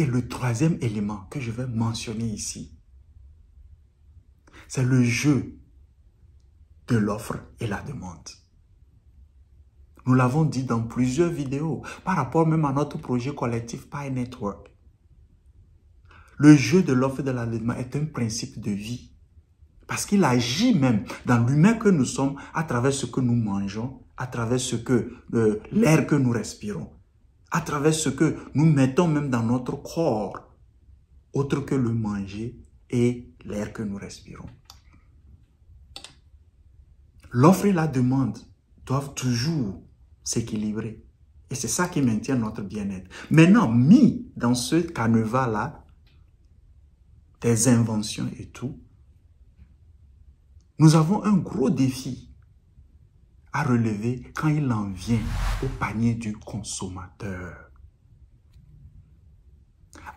Et le troisième élément que je vais mentionner ici, c'est le jeu de l'offre et la demande. Nous l'avons dit dans plusieurs vidéos, par rapport même à notre projet collectif Pi Network. Le jeu de l'offre et de la demande est un principe de vie. Parce qu'il agit même dans l'humain que nous sommes, à travers ce que nous mangeons, à travers l'air que nous respirons, à travers ce que nous mettons même dans notre corps, autre que le manger et l'air que nous respirons. L'offre et la demande doivent toujours s'équilibrer. Et c'est ça qui maintient notre bien-être. Maintenant, mis dans ce canevas-là, des inventions et tout, nous avons un gros défi à relever quand il en vient au panier du consommateur.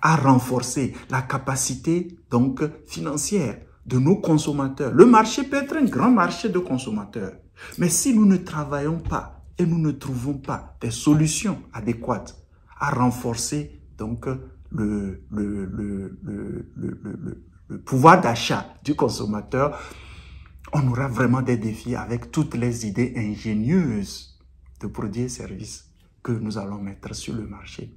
À renforcer la capacité donc financière de nos consommateurs. Le marché peut être un grand marché de consommateurs. Mais si nous ne travaillons pas et nous ne trouvons pas des solutions adéquates à renforcer donc le pouvoir d'achat du consommateur, on aura vraiment des défis avec toutes les idées ingénieuses de produits et services que nous allons mettre sur le marché.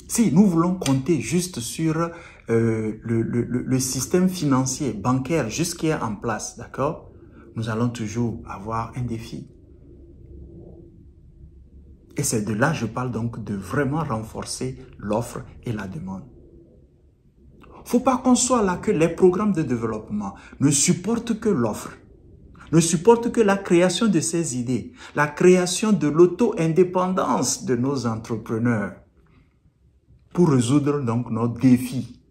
Si nous voulons compter juste sur le système financier, bancaire, juste qui est en place, d'accord, nous allons toujours avoir un défi. Et c'est de là, je parle donc de vraiment renforcer l'offre et la demande. Faut pas qu'on soit là que les programmes de développement ne supportent que l'offre, ne supportent que la création de ces idées, la création de l'auto-indépendance de nos entrepreneurs pour résoudre donc nos défis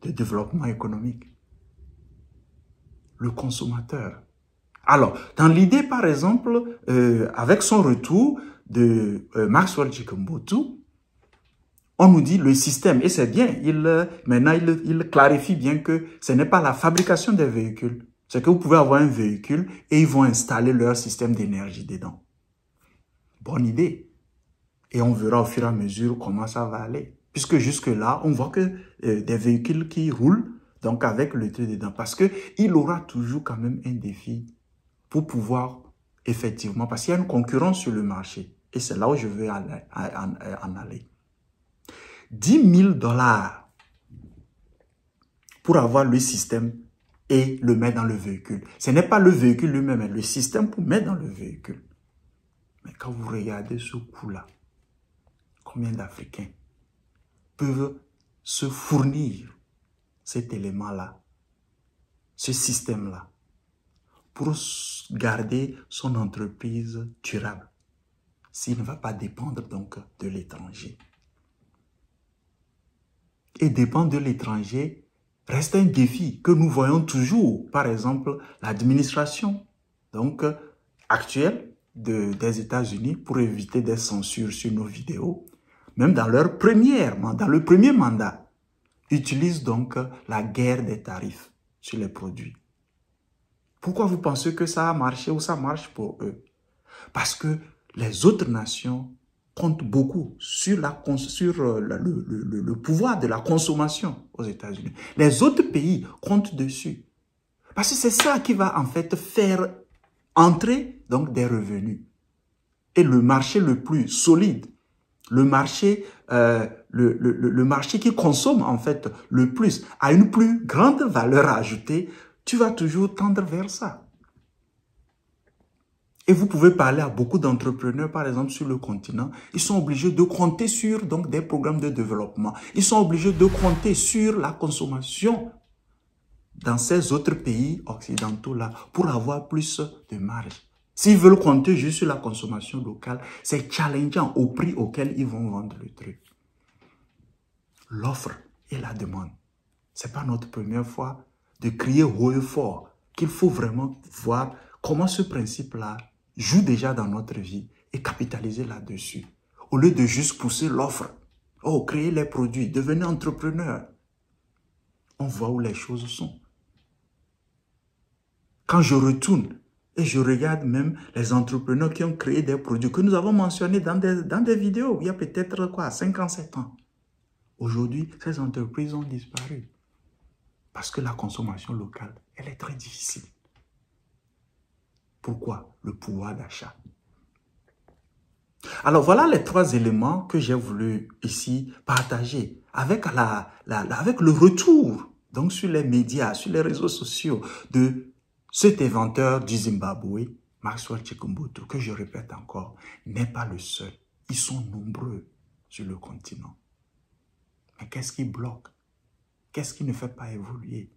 de développement économique. Le consommateur. Alors, dans l'idée, par exemple, avec son retour de Maxwell Chikumboutu, on nous dit le système, et c'est bien, maintenant il clarifie bien que ce n'est pas la fabrication des véhicules, c'est que vous pouvez avoir un véhicule et ils vont installer leur système d'énergie dedans. Bonne idée. Et on verra au fur et à mesure comment ça va aller. Puisque jusque-là, on voit que des véhicules qui roulent, donc avec le truc dedans, parce qu'il aura toujours quand même un défi pour pouvoir, effectivement, parce qu'il y a une concurrence sur le marché. Et c'est là où je veux en aller. 10 000 $ pour avoir le système et le mettre dans le véhicule. Ce n'est pas le véhicule lui-même, mais le système pour mettre dans le véhicule. Mais quand vous regardez ce coût-là, combien d'Africains peuvent se fournir cet élément-là, ce système-là, pour garder son entreprise durable, s'il ne va pas dépendre donc de l'étranger. Et dépendre de l'étranger reste un défi que nous voyons toujours. Par exemple, l'administration donc actuelle des États-Unis, pour éviter des censures sur nos vidéos, même dans le premier mandat, utilise donc la guerre des tarifs sur les produits. Pourquoi vous pensez que ça a marché ou ça marche pour eux? Parce que les autres nations comptent beaucoup sur le pouvoir de la consommation aux États-Unis. Les autres pays comptent dessus. Parce que c'est ça qui va en fait faire entrer donc des revenus. Et le marché le plus solide, le marché qui consomme en fait le plus, a une plus grande valeur ajoutée, tu vas toujours tendre vers ça. Et vous pouvez parler à beaucoup d'entrepreneurs, par exemple, sur le continent. Ils sont obligés de compter sur donc, des programmes de développement. Ils sont obligés de compter sur la consommation dans ces autres pays occidentaux-là pour avoir plus de marge. S'ils veulent compter juste sur la consommation locale, c'est challengeant au prix auquel ils vont vendre le truc. L'offre et la demande. C'est pas notre première fois de crier haut et fort qu'il faut vraiment voir comment ce principe-là joue déjà dans notre vie et capitaliser là-dessus. Au lieu de juste pousser l'offre, oh, créer les produits, devenez entrepreneur. On voit où les choses sont. Quand je retourne Et je regarde même les entrepreneurs qui ont créé des produits que nous avons mentionnés dans des vidéos, il y a peut-être quoi, 5 ans, 7 ans. Aujourd'hui, ces entreprises ont disparu. Parce que la consommation locale, elle est très difficile. Pourquoi? Le pouvoir d'achat. Alors voilà les 3 éléments que j'ai voulu ici partager avec, avec le retour donc sur les médias, sur les réseaux sociaux de cet inventeur du Zimbabwe, Maxwell Chikumbuttu, que je répète encore, n'est pas le seul. Ils sont nombreux sur le continent. Mais qu'est-ce qui bloque? Qu'est-ce qui ne fait pas évoluer?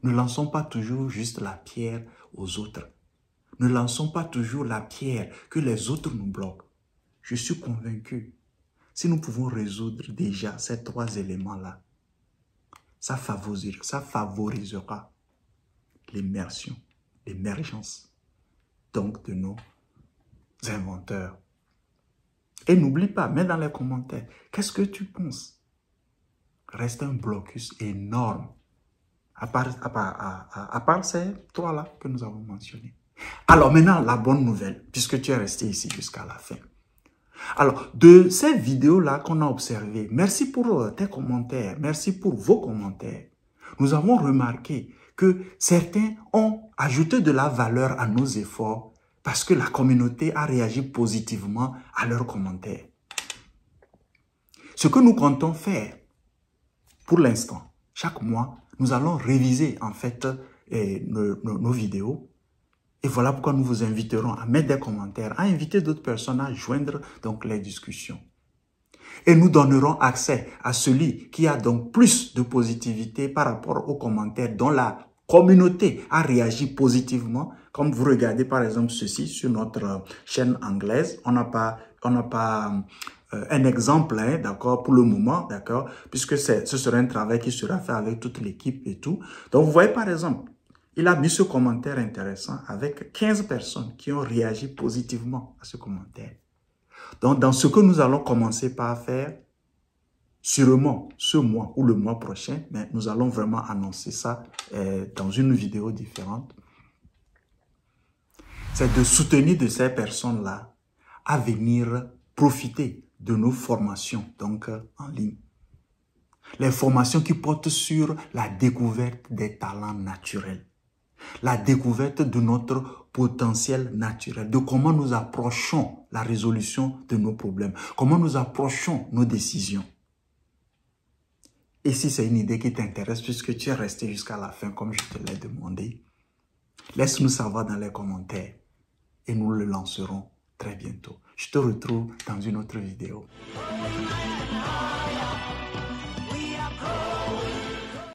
Ne lançons pas toujours juste la pierre aux autres. Ne lançons pas toujours la pierre que les autres nous bloquent. Je suis convaincu, si nous pouvons résoudre déjà ces 3 éléments-là, ça favorisera l'immersion, l'émergence, donc de nos inventeurs. Et n'oublie pas, mets dans les commentaires, qu'est-ce que tu penses? Reste un blocus énorme, à part ces 3-là que nous avons mentionnés. Alors maintenant, la bonne nouvelle, puisque tu es resté ici jusqu'à la fin. Alors, de ces vidéos-là qu'on a observées, merci pour tes commentaires, merci pour vos commentaires. Nous avons remarqué que certains ont ajouté de la valeur à nos efforts parce que la communauté a réagi positivement à leurs commentaires. Ce que nous comptons faire pour l'instant, chaque mois, nous allons réviser en fait nos vidéos. Et voilà pourquoi nous vous inviterons à mettre des commentaires, à inviter d'autres personnes à joindre donc les discussions. Et nous donnerons accès à celui qui a donc plus de positivité par rapport aux commentaires dont la communauté a réagi positivement. Comme vous regardez par exemple ceci sur notre chaîne anglaise, on n'a pas un exemple, hein, d'accord, pour le moment, d'accord, puisque ce sera un travail qui sera fait avec toute l'équipe et tout. Donc vous voyez par exemple, il a mis ce commentaire intéressant avec 15 personnes qui ont réagi positivement à ce commentaire. Donc, dans ce que nous allons commencer par faire, sûrement ce mois ou le mois prochain, mais nous allons vraiment annoncer ça dans une vidéo différente, c'est de soutenir de ces personnes-là à venir profiter de nos formations, donc en ligne. Les formations qui portent sur la découverte des talents naturels. La découverte de notre potentiel naturel, de comment nous approchons la résolution de nos problèmes, comment nous approchons nos décisions. Et si c'est une idée qui t'intéresse, puisque tu es resté jusqu'à la fin, comme je te l'ai demandé, laisse-nous savoir dans les commentaires et nous le lancerons très bientôt. Je te retrouve dans une autre vidéo.